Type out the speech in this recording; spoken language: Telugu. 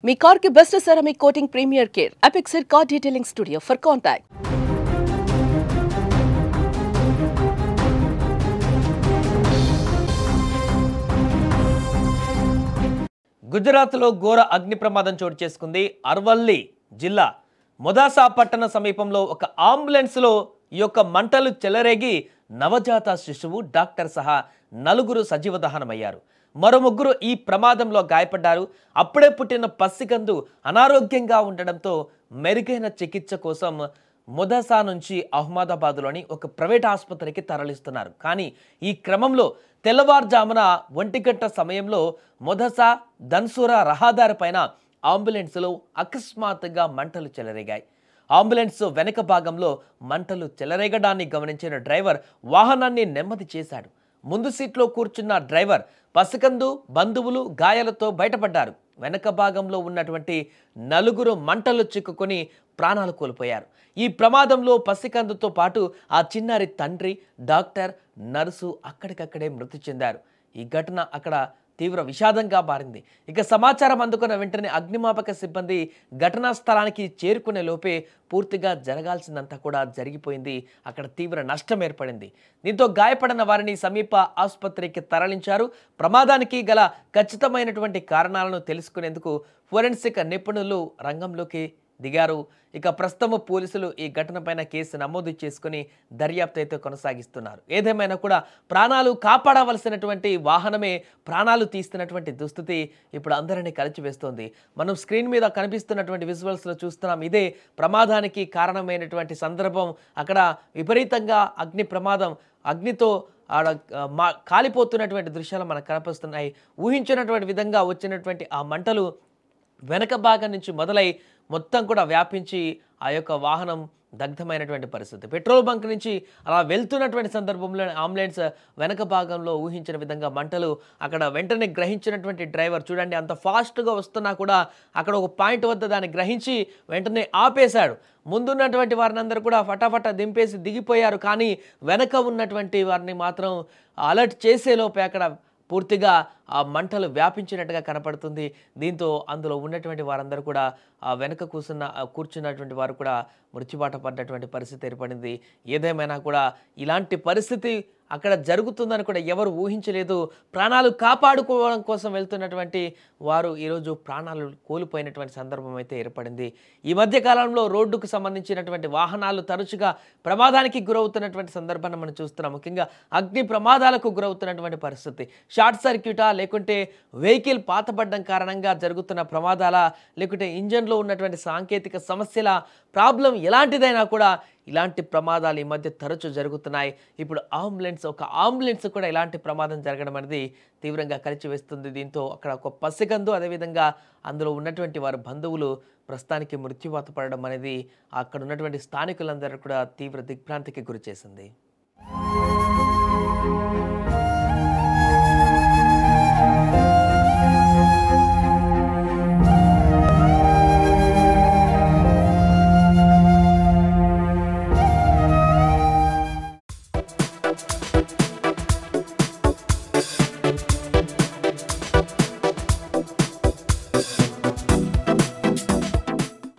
మీ కార్ కి best ceramic coating premier care Apexer car detailing studio for contact. గుజరాత్లో ఘోర అగ్ని ప్రమాదం చోటు చేసుకుంది. అర్వల్లి జిల్లా మొదాసా పట్టణ సమీపంలో ఒక అంబులెన్స్లో ఈ యొక్క మంటలు చెలరేగి నవజాత శిశువు డాక్టర్ సహా నలుగురు సజీవ దహనమయ్యారు. మరో ముగ్గురు ఈ ప్రమాదంలో గాయపడ్డారు. అప్పుడే పుట్టిన పసికందు అనారోగ్యంగా ఉండడంతో మెరుగైన చికిత్స కోసం మొదాసా నుంచి అహ్మదాబాద్లోని ఒక ప్రైవేట్ ఆసుపత్రికి తరలిస్తున్నారు. కానీ ఈ క్రమంలో తెల్లవారుజామున 1 గంట సమయంలో మొదాసా ధన్సురా రహదారి పైన అంబులెన్స్లో అకస్మాత్తుగా మంటలు చెలరేగాయి. అంబులెన్స్ వెనక భాగంలో మంటలు చెలరేగడాన్ని గమనించిన డ్రైవర్ వాహనాన్ని నెమ్మది చేశాడు. ముందు సీట్లో కూర్చున్న డ్రైవర్, పసికందు, బంధువులు గాయాలతో బయటపడ్డారు. వెనక భాగంలో ఉన్నటువంటి నలుగురు మంటలు చిక్కుకొని ప్రాణాలు కోల్పోయారు. ఈ ప్రమాదంలో పసికందుతో పాటు ఆ చిన్నారి తండ్రి, డాక్టర్, నర్సు అక్కడికక్కడే మృతి చెందారు. ఈ ఘటన అక్కడ తీవ్ర విషాదంగా మారింది. ఇక సమాచారం అందుకున్న వెంటనే అగ్నిమాపక సిబ్బంది ఘటనా స్థలానికి చేరుకునే లోపే పూర్తిగా జరగాల్సిందంతా కూడా జరిగిపోయింది. అక్కడ తీవ్ర నష్టం ఏర్పడింది. దీంతో గాయపడిన వారిని సమీప ఆసుపత్రికి తరలించారు. ప్రమాదానికి గల ఖచ్చితమైనటువంటి కారణాలను తెలుసుకునేందుకు ఫోరెన్సిక్ నిపుణులు రంగంలోకి దిగారు. ఇక ప్రస్తుతం పోలీసులు ఈ ఘటనపైన కేసు నమోదు చేసుకుని దర్యాప్తు అయితే కొనసాగిస్తున్నారు. ఏదేమైనా కూడా ప్రాణాలు కాపాడవలసినటువంటి వాహనమే ప్రాణాలు తీస్తున్నటువంటి దుస్థితి ఇప్పుడు అందరినీ కలిచివేస్తోంది. మనం స్క్రీన్ మీద కనిపిస్తున్నటువంటి విజువల్స్లో చూస్తున్నాం. ఇదే ప్రమాదానికి కారణమైనటువంటి సందర్భం. అక్కడ విపరీతంగా అగ్ని ప్రమాదం, అగ్నితో కాలిపోతున్నటువంటి దృశ్యాలు మనకు కనిపిస్తున్నాయి. ఊహించినటువంటి విధంగా వచ్చినటువంటి ఆ మంటలు వెనక భాగం నుంచి మొదలై మొత్తం కూడా వ్యాపించి ఆ యొక్క వాహనం దగ్ధమైనటువంటి పరిస్థితి. పెట్రోల్ బంక్ నుంచి అలా వెళ్తున్నటువంటి సందర్భంలో అంబులెన్స్ వెనక భాగంలో ఊహించిన విధంగా మంటలు అక్కడ వెంటనే గ్రహించినటువంటి డ్రైవర్ చూడండి, అంత ఫాస్ట్గా వస్తున్నా కూడా అక్కడ ఒక పాయింట్ వద్ద దాన్ని గ్రహించి వెంటనే ఆపేశాడు. ముందున్నటువంటి వారిని అందరూ కూడా ఫటాఫట దింపేసి దిగిపోయారు. కానీ వెనక ఉన్నటువంటి వారిని మాత్రం అలర్ట్ చేసేలోపే అక్కడ పూర్తిగా ఆ మంటలు వ్యాపించినట్టుగా కనపడుతుంది. దీంతో అందులో ఉన్నటువంటి వారందరూ కూడా ఆ వెనక కూర్చున్నటువంటి వారు కూడా మృత్యుబాట పడ్డటువంటి పరిస్థితి ఏర్పడింది. ఏదేమైనా కూడా ఇలాంటి పరిస్థితి అక్కడ జరుగుతుందని కూడా ఎవరు ఊహించలేదు. ప్రాణాలు కాపాడుకోవడం కోసం వెళ్తున్నటువంటి వారు ఈరోజు ప్రాణాలు కోల్పోయినటువంటి సందర్భం అయితే ఏర్పడింది. ఈ మధ్య కాలంలో రోడ్డుకు సంబంధించినటువంటి వాహనాలు తరచుగా ప్రమాదానికి గురవుతున్నటువంటి సందర్భాన్ని మనం చూస్తున్నాం. ముఖ్యంగా అగ్ని ప్రమాదాలకు గురవుతున్నటువంటి పరిస్థితి. షార్ట్ సర్క్యూటా, లేకుంటే వెహికల్ పాతబడ్డం కారణంగా జరుగుతున్న ప్రమాదాల, లేకుంటే ఇంజన్లో ఉన్నటువంటి సాంకేతిక సమస్యల ప్రాబ్లం ఎలాంటిదైనా కూడా ఇలాంటి ప్రమాదాలు ఈ మధ్య తరచూ జరుగుతున్నాయి. ఇప్పుడు ఒక అంబులెన్స్ కూడా ఇలాంటి ప్రమాదం జరగడం అనేది తీవ్రంగా కలిచివేస్తుంది. దీంతో అక్కడ ఒక పసికందు, అదేవిధంగా అందులో ఉన్నటువంటి వారి బంధువులు ప్రస్తుతానికి మృత్యువాత పడడం అనేది అక్కడ ఉన్నటువంటి స్థానికులందరూ కూడా తీవ్ర దిగ్భ్రాంతికి గురి చేసింది.